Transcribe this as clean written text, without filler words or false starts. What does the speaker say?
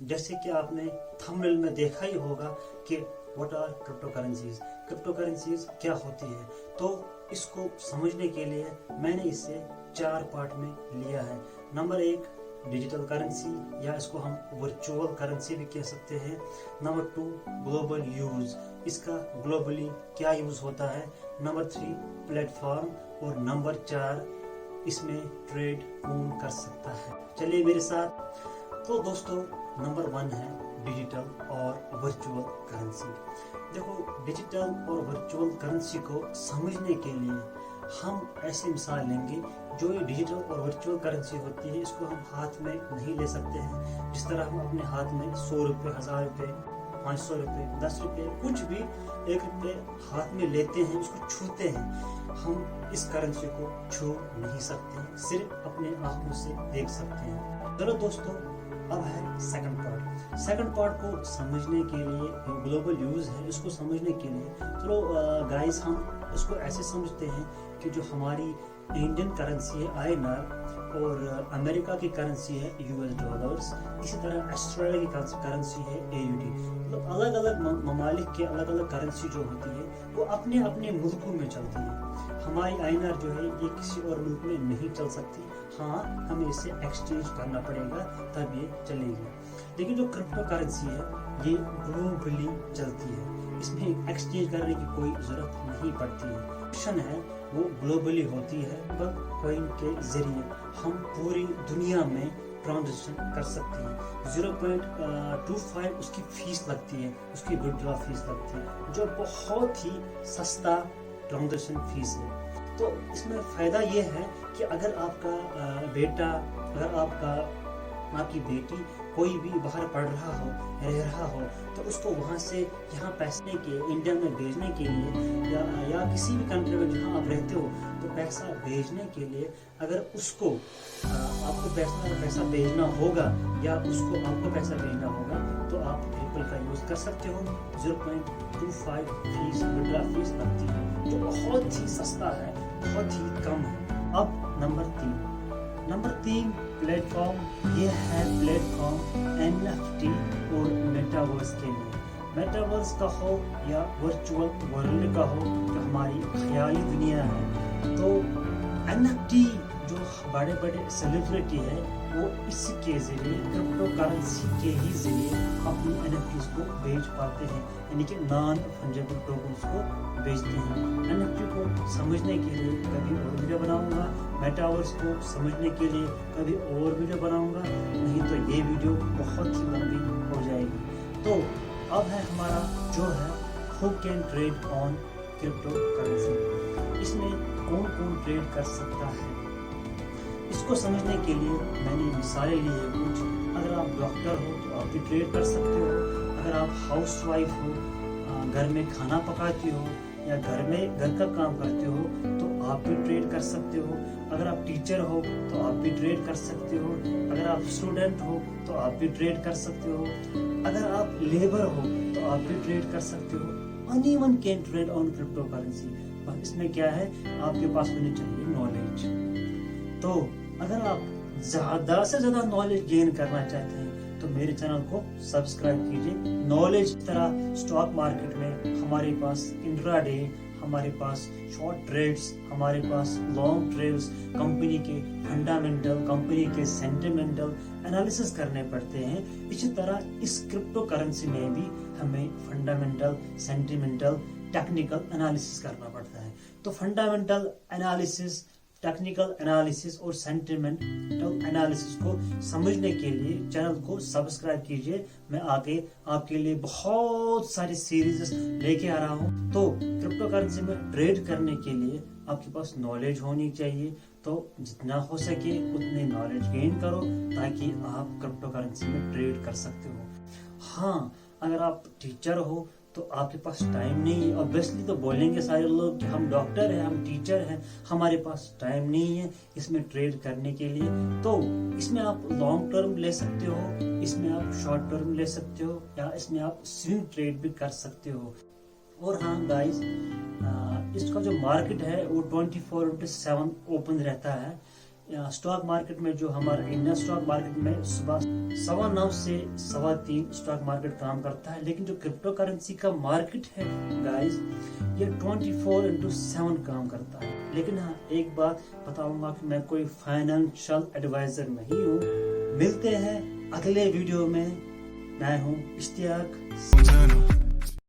जैसे कि आपने थंबनेल में देखा ही होगा कि what are crypto currencies, crypto currencies क्या होती है। तो इसको समझने के लिए मैंने इसे 4 पार्ट में लिया है। नंबर 1 डिजिटल करेंसी, या इसको हम वर्चुअल करेंसी भी कह सकते हैं। नंबर 2 ग्लोबल यूज, इसका ग्लोबली क्या यूज होता है। नंबर 3 प्लेटफॉर्म, और नंबर 4 इसमें ट्रेड कौन कर सकता है। चलिए मेरे साथ। तो दोस्तों नंबर 1 है डिजिटल और वर्चुअल करेंसी। देखो, डिजिटल और वर्चुअल करेंसी को समझने के लिए हम ऐसी मिसाल लेंगे। जो ये डिजिटल और वर्चुअल करेंसी होती है, इसको हम हाथ में नहीं ले सकते हैं। जिस तरह हम अपने हाथ में 100 रुपये, 1000 रुपये, 500 रुपये, 10 रुपये, कुछ भी 1 रुपये हाथ में लेते हैं, उसको छूते हैं, हम इस करेंसी को छू नहीं सकते हैं, सिर्फ अपने आंखों से देख सकते हैं। चलो दोस्तों, अब है सेकंड पार्ट। सेकंड पार्ट को समझने के लिए, ग्लोबल यूज है, इसको समझने के लिए चलो गाइस हम इसको ऐसे समझते हैं कि जो हमारी इंडियन करेंसी है INR, और अमेरिका की करेंसी है US डॉलर्स, इसी तरह ऑस्ट्रेलिया की करेंसी है AUD। मतलब अलग अलग ममालिक के अलग अलग करेंसी जो होती है वो अपने अपने मुल्कों में चलती है। हमारी INR जो है ये किसी और मुल्क में नहीं चल सकती। हाँ, हमें इसे एक्सचेंज करना पड़ेगा तब ये चलेगी। लेकिन जो क्रिप्टो करेंसी है ये ग्लोबली चलती है, इसमें एक्सचेंज करने की कोई जरूरत नहीं पड़ती है। ऑप्शन है वो ग्लोबली होती है, पर कॉइन के जरिए हम पूरी दुनिया में ट्रांजेक्शन कर सकते हैं। 0.25 उसकी फीस लगती है, उसकी विड्रॉ फीस लगती है, जो बहुत ही सस्ता ट्रांजेक्शन फीस है। तो इसमें फायदा ये है कि अगर आपका बेटा, अगर आपकी बेटी कोई भी बाहर पढ़ रहा हो, रह रहा हो, तो उसको वहाँ से यहाँ पैसे के इंडिया में भेजने के लिए, या किसी भी कंट्री में जहाँ आप रहते हो, तो पैसा भेजने के लिए अगर उसको आपको पैसा भेजना होगा, या उसको आपको पैसा भेजना होगा, तो आप पेपल का यूज कर सकते हो। 0.25 फीस विड्रॉ फीस लगती है, जो बहुत ही सस्ता है, बहुत ही कम है। अब नंबर 3 प्लेटफॉर्म। ये है प्लेटफॉर्म NFT और मेटावर्स के लिए। मेटावर्स का हो या वर्चुअल वर्ल्ड का हो, जो हमारी ख्याली दुनिया है, तो NFT जो बड़े बड़े सेलिब्रिटी है वो इसके जरिए, क्रिप्टो करेंसी के ही जरिए अपनी NFTs को बेच पाते हैं, यानी कि नॉन फंजेबल टोकन्स को बेचते हैं। NFT को समझने के लिए कभी और वीडियो बनाऊंगा, मेटावर्स को समझने के लिए कभी और वीडियो बनाऊंगा, नहीं तो ये वीडियो बहुत ही लंबी हो जाएगी। तो अब है हमारा जो है who can trade on crypto currency. इसमें कौन कौन ट्रेड कर सकता है, इसको समझने के लिए मैंने मिसालें ली है कुछ। अगर आप डॉक्टर हो तो आप भी ट्रेड कर सकते हो। अगर आप हाउस वाइफ हो, घर में खाना पकाती हो, या घर का काम करते हो, तो आप भी ट्रेड कर सकते हो। अगर आप टीचर हो तो आप भी ट्रेड कर सकते हो। अगर आप स्टूडेंट हो तो आप भी ट्रेड कर सकते हो। अगर आप लेबर हो तो आप भी ट्रेड कर सकते हो। Anyone can trade on crypto currency. बस इसमें क्या है, आपके पास होनी चाहिए नॉलेज। तो अगर आप ज्यादा से ज्यादा नॉलेज गेन करना चाहते हैं तो मेरे चैनल को सब्सक्राइब कीजिए। नॉलेज तरह स्टॉक मार्केट में हमारे पास इंट्राडे, हमारे पास शॉर्ट ट्रेड्स, हमारे पास लॉन्ग ट्रेड्स, कंपनी के फंडामेंटल, कंपनी के सेंटिमेंटल एनालिसिस करने पड़ते हैं। इसी तरह इस क्रिप्टो करेंसी में भी हमें फंडामेंटल, सेंटिमेंटल, टेक्निकल एनालिसिस करना पड़ता है। तो फंडामेंटल एनालिसिस, टेक्निकल एनालिसिस और सेंटिमेंटल एनालिसिस को समझने के लिए चैनल को सब्सक्राइब कीजिए। मैं आगे आपके लिए बहुत सारी सीरीज लेके आ रहा हूँ। तो क्रिप्टो करेंसी में ट्रेड करने के लिए आपके पास नॉलेज होनी चाहिए। तो जितना हो सके उतनी नॉलेज गेन करो ताकि आप क्रिप्टो करेंसी में ट्रेड कर सकते हो। हाँ, अगर आप टीचर हो तो आपके पास टाइम नहीं है। ऑब्वियसली तो बोलेंगे सारे लोग कि हम डॉक्टर हैं, हम टीचर हैं, हमारे पास टाइम नहीं है इसमें ट्रेड करने के लिए। तो इसमें आप लॉन्ग टर्म ले सकते हो, इसमें आप शॉर्ट टर्म ले सकते हो, या इसमें आप स्विंग ट्रेड भी कर सकते हो। और हाँ गाइस, इसका जो मार्केट है वो 24/7 ओपन रहता है। स्टॉक मार्केट में जो हमारा इंडियन स्टॉक मार्केट में सुबह 9:15 से 3:15 स्टॉक मार्केट काम करता है, लेकिन जो क्रिप्टो करेंसी का मार्केट है गाइस, ये 24/7 काम करता है। लेकिन हाँ, एक बात बताऊंगा कि मैं कोई फाइनेंशियल एडवाइजर नहीं हूँ। मिलते हैं अगले वीडियो में। मैं हूँ इश्तियाक।